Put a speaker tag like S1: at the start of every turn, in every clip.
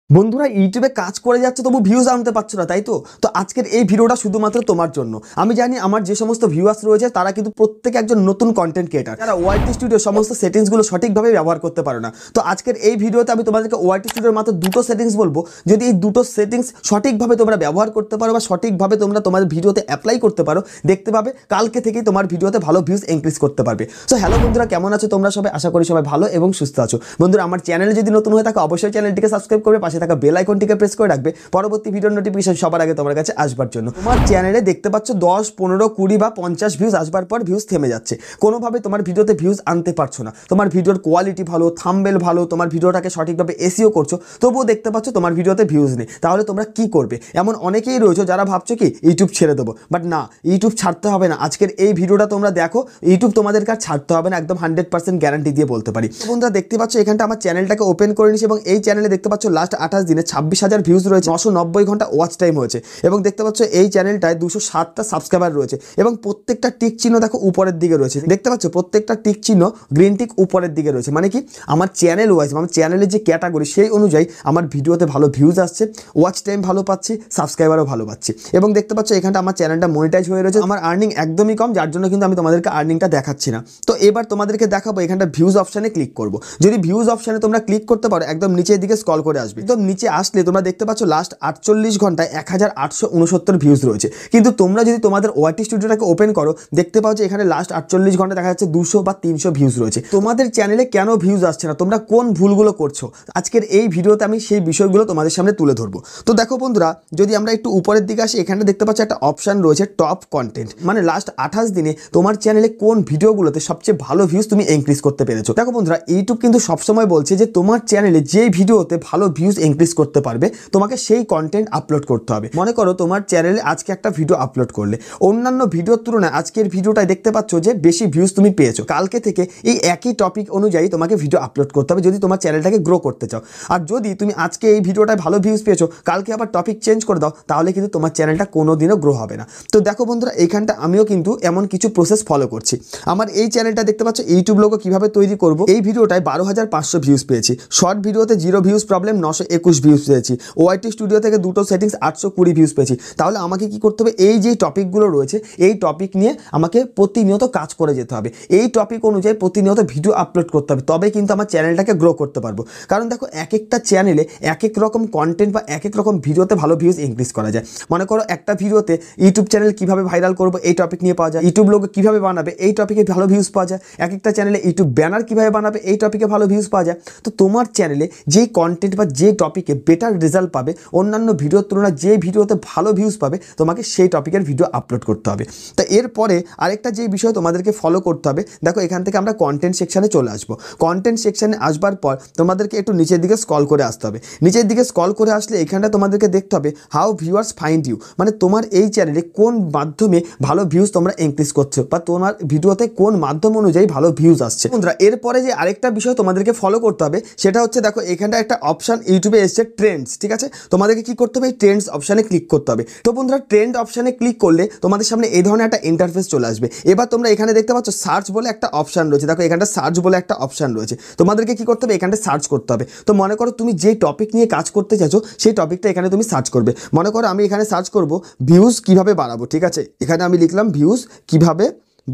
S1: বন্ধুরা ইউটিউবে কাজ করে যাচ্ছে তবু ভিউজ আনতে পারছো না, তাই তো? তো আজকের এই ভিডিওটা শুধুমাত্র তোমার জন্য। আমি জানি আমার যে সমস্ত ভিউয়ার্স রয়েছে তারা কিন্তু প্রত্যেকে একজন নতুন কন্টেন্ট ক্রিয়েটার, যারা ওয়াইটি স্টুডিও সমস্ত সেটিংসগুলো সঠিকভাবে ব্যবহার করতে পারো না। তো আজকের এই ভিডিওতে আমি তোমাদেরকে ওয়াইটি স্টুডিওর মাত্র দুটো সেটিংস বলবো। যদি এই দুটো সেটিংস সঠিকভাবে তোমরা ব্যবহার করতে পারো বা সঠিকভাবে তোমরা তোমাদের ভিডিওতে অ্যাপ্লাই করতে পারো, দেখতে পাবে কালকে থেকেই তোমার ভিডিওতে ভালো ভিউজ ইনক্রিজ করতে পারবে। সো হ্যালো বন্ধুরা, কেমন আছো তোমরা সবাই? আশা করি সবাই ভালো এবং সুস্থ আছো। বন্ধুরা, আমার চ্যানেলে যদি নতুন হয়ে থাকো অবশ্যই চ্যানেলটিকে সাবস্ক্রাইব করবে, পাশে থাকা বেল আইকনটিকে প্রেস করে রাখবে পরবর্তী ভিডিওর নোটিফিকেশন সবার আগে তোমার কাছে আসবার জন্য। তোমার চ্যানেলে দেখতে পাচ্ছ 10, 15, 20 বা 50 ভিউজ আসবার পর ভিউজ থেমে যাচ্ছে। কোনোভাবে তোমার ভিডিওতে ভিউজ আনতে পারছো না। তোমার ভিডিওর কোয়ালিটি ভালো, থাম্বনেল ভালো, তোমার ভিডিওটাকে সঠিকভাবে এসইও করছো, তবুও দেখতে পাচ্ছ তোমার ভিডিওতে ভিউজ নেই। তাহলে তোমরা কি করবে? এমন অনেকেই রয়েছে যারা ভাবছো কি ইউটিউব ছেড়ে দেবো, বাট না, ইউটিউব ছাড়তে হবে না। আজকের এই ভিডিওটা তোমরা দেখো, ইউটিউব তোমাদের কাছে ছাড়তে হবে না, একদম 100% গ্যারান্টি দিয়ে বলতে পারি। বন্ধুরা দেখতে পাচ্ছ এখানটা আমার চ্যানেলটাকে ওপেন করে নিয়েছি এবং এই চ্যানেলে দেখতে পাচ্ছ লাস্ট 28 দিনে 26,000 ভিউজ রয়েছে, 990 ঘন্টা ওয়াচ টাইম হয়েছে এবং দেখতে পাচ্ছ এই চ্যানেলটায় 207টা সাবস্ক্রাইবার রয়েছে এবং প্রত্যেকটা টিক চিহ্ন দেখো উপরের দিকে রয়েছে। দেখতে পাচ্ছ প্রত্যেকটা টিক চিহ্ন গ্রিন টিক উপরের দিকে রয়েছে, মানে কি আমার চ্যানেল ওয়াইজ, আমার চ্যানেলের যে ক্যাটাগরি সেই অনুযায়ী আমার ভিডিওতে ভালো ভিউজ আসছে, ওয়াচ টাইম ভালো পাচ্ছি, সাবস্ক্রাইবারও ভালো পাচ্ছি। এবং দেখতে পাচ্ছ এখানটা আমার চ্যানেলটা মনিটাইজ হয়ে রয়েছে। আমার আর্নিং একদমই কম, যার জন্য কিন্তু আমি তোমাদেরকে আর্নিংটা দেখাচ্ছি না। তো এবার তোমাদেরকে দেখাবো এখানটা ভিউজ অপশানে ক্লিক করবো। যদি ভিউজ অপশানে তোমরা ক্লিক করতে পারো, একদম নিচের দিকে স্ক্রল করে আসবে। একদম নিচে আসলে তোমরা দেখতে পাচ্ছ লাস্ট 48 ঘন্টায় 1869 ভিউজ রয়েছে। কিন্তু তোমরা যদি তোমাদের ওয়াইটি স্টুডিওটাকে ওপেন করো, দেখতে পাও যে এখানে লাস্ট 48 ঘন্টা দেখা যাচ্ছে 200 বা 300 ভিউজ রয়েছে। তোমাদের চ্যানেলে কেন ভিউজ আসছে না? তোমরা কোন ভুলগুলো করছো? আজকের এই ভিডিওতে আমি সেই বিষয়গুলো তোমাদের সামনে তুলে ধরবো। তো দেখো বন্ধুরা, যদি আমরা একটু উপরের দিকে আসি, এখানে দেখতে পাচ্ছ একটা অপশন রয়েছে টপ কন্টেন্ট, মানে লাস্ট 28 দিনে তোমার চ্যানেলে কোন ভিডিওগুলোতে সবচেয়ে ভালো ভিউজ তুমি ইনক্রিজ করতে পেরেছো। দেখো বন্ধুরা, ইউটিউব কিন্তু সবসময় বলছে যে তোমার চ্যানেলে যে ভিডিওতে ভালো ভিউজ ইনক্রিজ করতে পারবে তোমাকে সেই কন্টেন্ট আপলোড করতে হবে। মনে করো তোমার চ্যানেলে আজকে একটা ভিডিও আপলোড করলে, অন্যান্য ভিডিওর তুলনায় আজকের ভিডিওটাই দেখতে পাচ্ছ যে বেশি ভিউজ তুমি পেয়েছো। কালকে থেকে এই একই টপিক অনুযায়ী তোমাকে ভিডিও আপলোড করতে হবে যদি তোমার চ্যানেলটাকে গ্রো করতে চাও। আর যদি তুমি আজকে এই ভিডিওটায় ভালো ভিউজ পেয়েছো, কালকে আবার টপিক চেঞ্জ করে দাও, তাহলে কিন্তু তোমার চ্যানেলটা কোনোদিনও গ্রো হবে না। তো দেখো বন্ধুরা, এইখানটা আমিও কিন্তু এমন কিছু প্রসেস ফলো করছি। আমার এই চ্যানেলটা দেখতে পাচ্ছ ইউটিউব লোগো কিভাবে তৈরি করব, এই ভিডিওটায় 12,500 ভিউজ পেয়েছি। শর্ট ভিডিওতে 0 ভিউজ প্রবলেম 921 ভিউজ পেয়েছি। ওয়াইটি স্টুডিও থেকে দুটো সেটিংস 820 ভিউজ পেয়েছি। তাহলে আমাকে কি করতে হবে? এই যে টপিকগুলো রয়েছে এই টপিক নিয়ে আমাকে প্রতিনিয়ত কাজ করে যেতে হবে। এই টপিক অনুযায়ী প্রতিনিয়ত ভিডিও আপলোড করতে হবে, তবে কিন্তু আমার চ্যানেলটাকে গ্রো করতে পারবো। কারণ দেখো, এক একটা চ্যানেলে এক এক রকম কন্টেন্ট বা এক এক রকম ভিডিওতে ভালো ভিউজ ইনক্রিজ করা যায়। মনে করো একটা ভিডিওতে ইউটিউব চ্যানেল কিভাবে ভাইরাল করবো এই টপিক নিয়ে পাওয়া যায়, ইউটিউব লোগো কিভাবে বানাবে এই টপিকে ভালো ভিউজ পাওয়া যায়, এক একটা চ্যানেলে ইউটিউব ব্যানার কিভাবে বানাবে এই টপিকে ভালো ভিউজ পাওয়া যায়। তো তোমার চ্যানেলে যেই কন্টেন্ট বা যে টপিকে বেটার রেজাল্ট পাবে, অন্যান্য ভিডিওর তুলনায় যে ভিডিওতে ভালো ভিউজ পাবে, তোমাকে সেই টপিকের ভিডিও আপলোড করতে হবে। তো এরপরে আরেকটা যে বিষয় তোমাদেরকে ফলো করতে হবে, দেখো এখান থেকে আমরা কন্টেন্ট সেকশানে চলে আসবো। কন্টেন্ট সেকশানে আসবার পর তোমাদেরকে একটু নিচের দিকে স্ক্রল করে আসতে হবে। নিচের দিকে স্ক্রল করে আসলে এখানটা তোমাদেরকে দেখতে হবে হাউ ভিউয়ার্স ফাইন্ড ইউ, মানে তোমার এই চ্যানেলে কোন মাধ্যমে ভালো ভিউজ তোমরা ইনক্রিজ করছো বা তোমার ভিডিওতে কোন মাধ্যম অনুযায়ী ভালো ভিউজ আসছে। বন্ধুরা, এরপরে যে আরেকটা বিষয় তোমাদেরকে ফলো করতে হবে সেটা হচ্ছে, দেখো এখানটা একটা অপশন ইউটিউবে এসছে ট্রেন্ডস, ঠিক আছে? তোমাদেরকে কি করতে হবে? এই ট্রেন্ডস অপশানে ক্লিক করতে হবে। তো বন্ধুরা, ট্রেন্ড অপশানে ক্লিক করলে তোমাদের সামনে এই ধরনের একটা ইন্টারফেস চলে আসবে। এবার তোমরা এখানে দেখতে পাচ্ছ সার্চ বলে একটা অপশান রয়েছে। দেখো এখানটা সার্চ বলে একটা অপশান রয়েছে, তোমাদেরকে কি করতে হবে? এখানটা সার্চ করতে হবে। তো মনে করো তুমি যে টপিক নিয়ে কাজ করতে চাইছো সেই টপিকটা এখানে তুমি সার্চ করবে। মনে করো আমি এখানে সার্চ করব ভিউজ কিভাবে বাড়াবো, ঠিক আছে? এখানে আমি লিখলাম ভিউজ কিভাবে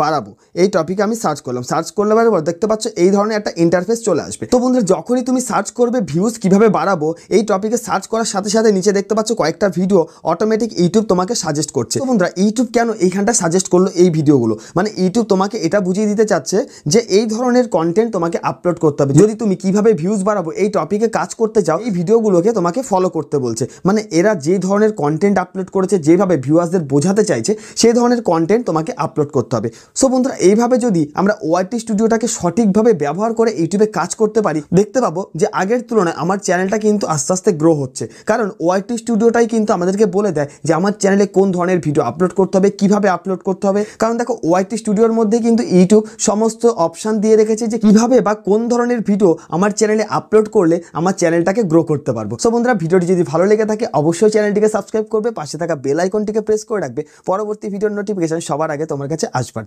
S1: বাড়াবো, এই টপিকে আমি সার্চ করলাম। সার্চ করলে পর দেখতে পাচ্ছ এই ধরনের একটা ইন্টারফেস চলে আসবে। তো বন্ধুরা, যখনই তুমি সার্চ করবে ভিউজ কিভাবে বাড়াবো এই টপিকে সার্চ করার সাথে সাথে নিচে দেখতে পাচ্ছ কয়েকটা ভিডিও অটোমেটিক ইউটিউব তোমাকে সাজেস্ট করছে। তো বন্ধুরা, ইউটিউব কেন এইখানটা সাজেস্ট করলো এই ভিডিওগুলো? মানে ইউটিউব তোমাকে এটা বুঝিয়ে দিতে চাচ্ছে যে এই ধরনের কন্টেন্ট তোমাকে আপলোড করতে হবে। যদি তুমি কিভাবে ভিউজ বাড়াবো এই টপিকে কাজ করতে চাও, এই ভিডিওগুলোকে তোমাকে ফলো করতে বলছে। মানে এরা যে ধরনের কন্টেন্ট আপলোড করেছে, যেভাবে ভিউয়ার্সদের বোঝাতে চাইছে সেই ধরনের কন্টেন্ট তোমাকে আপলোড করতে হবে। সো বন্ধুরা, এইভাবে যদি আমরা ওয়াইটি স্টুডিওটাকে সঠিকভাবে ব্যবহার করে ইউটিউবে কাজ করতে পারি, দেখতে পাবো যে আগের তুলনায় আমার চ্যানেলটা কিন্তু আস্তে আস্তে গ্রো হচ্ছে। কারণ ওয়াইটি স্টুডিওটাই কিন্তু আমাদেরকে বলে দেয় যে আমার চ্যানেলে কোন ধরনের ভিডিও আপলোড করতে হবে, কিভাবে আপলোড করতে হবে। কারণ দেখো, ওয়াইটি স্টুডিওর মধ্যে কিন্তু ইউটিউব সমস্ত অপশান দিয়ে রেখেছে যে কিভাবে বা কোন ধরনের ভিডিও আমার চ্যানেলে আপলোড করলে আমার চ্যানেলটাকে গ্রো করতে পারবো। সো বন্ধুরা, ভিডিওটি যদি ভালো লেগে থাকে অবশ্যই চ্যানেলটিকে সাবস্ক্রাইব করবে, পাশে থাকা বেল আইকনটিকে প্রেস করে রাখবে পরবর্তী ভিডিওর নোটিফিকেশন সবার আগে তোমার কাছে আসবার।